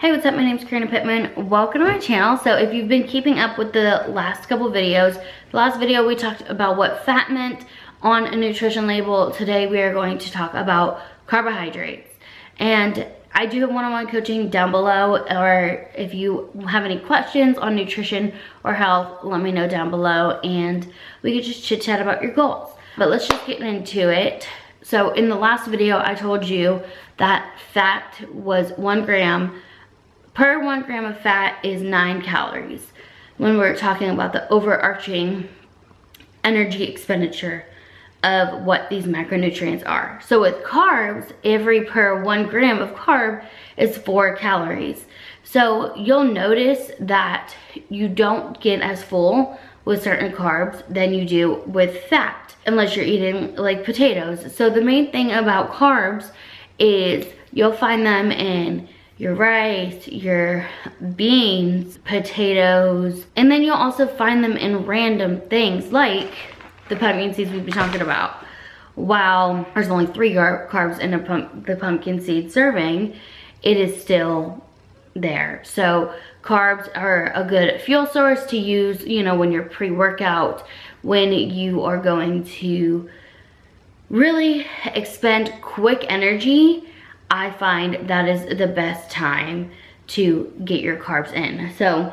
Hey, what's up? My name's Karrina Pitman. Welcome to my channel. So if you've been keeping up with the last couple videos, the last video we talked about what fat meant on a nutrition label. Today we are going to talk about carbohydrates. And I do have one-on-one coaching down below, or if you have any questions on nutrition or health, let me know down below and we could just chit chat about your goals. But let's just get into it. So in the last video, I told you that fat was 1 gram. Per 1 gram of fat is 9 calories when we're talking about the overarching energy expenditure of what these macronutrients are. So with carbs, every per 1 gram of carb is 4 calories. So you'll notice that you don't get as full with certain carbs than you do with fat, unless you're eating like potatoes. So the main thing about carbs is you'll find them in your rice, your beans, potatoes, and then you'll also find them in random things like the pumpkin seeds we've been talking about. While there's only 3 carbs in the pumpkin seed serving, it is still there. So carbs are a good fuel source to use, you know, when you're pre-workout, when you are going to really expend quick energy. I find that is the best time to get your carbs in. So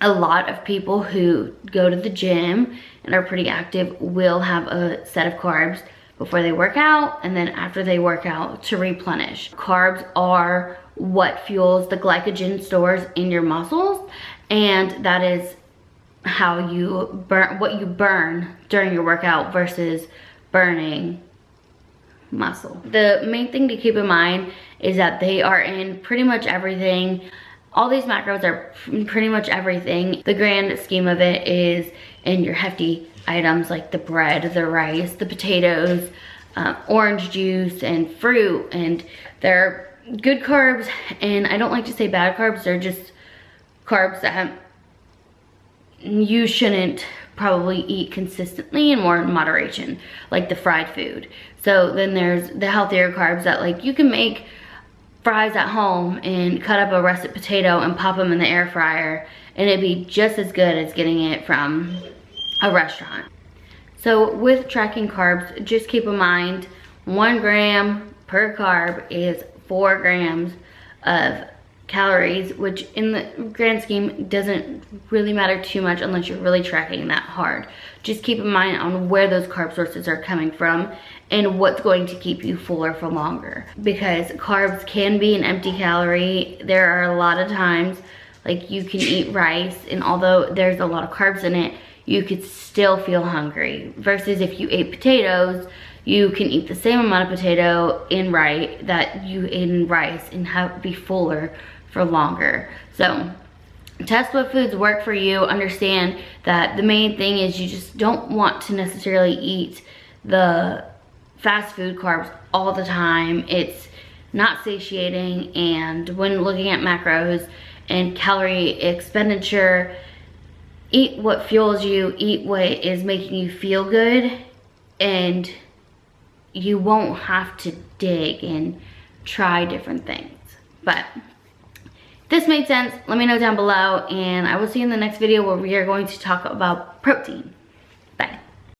a lot of people who go to the gym and are pretty active will have a set of carbs before they work out and then after they work out to replenish. Carbs are what fuels the glycogen stores in your muscles, and that is how you burn, what you burn during your workout versus burning muscle. The main thing to keep in mind is that they are in pretty much everything. All these macros are pretty much everything. The grand scheme of it is in your hefty items like the bread, the rice, the potatoes, orange juice, and fruit. And they're good carbs, and I don't like to say bad carbs. They're just carbs that you shouldn't probably eat consistently and more in moderation, like the fried food. So then there's the healthier carbs that, like, you can make fries at home and cut up a russet potato and pop them in the air fryer and it'd be just as good as getting it from a restaurant. So with tracking carbs, just keep in mind 1 gram per carb is 4 grams of calories, which in the grand scheme doesn't really matter too much unless you're really tracking that hard. Just keep in mind on where those carb sources are coming from and what's going to keep you fuller for longer, because carbs can be an empty calorie. There are a lot of times like you can eat rice and although there's a lot of carbs in it, you could still feel hungry, versus if you ate potatoes, you can eat the same amount of potato in rice that you ate in rice and be fuller for longer. So test what foods work for you. Understand that the main thing is you just don't want to necessarily eat the fast food carbs all the time. It's not satiating, and when looking at macros and calorie expenditure, eat what fuels you, eat what is making you feel good, and you won't have to dig and try different things. But if this made sense, let me know down below, and I will see you in the next video where we are going to talk about protein.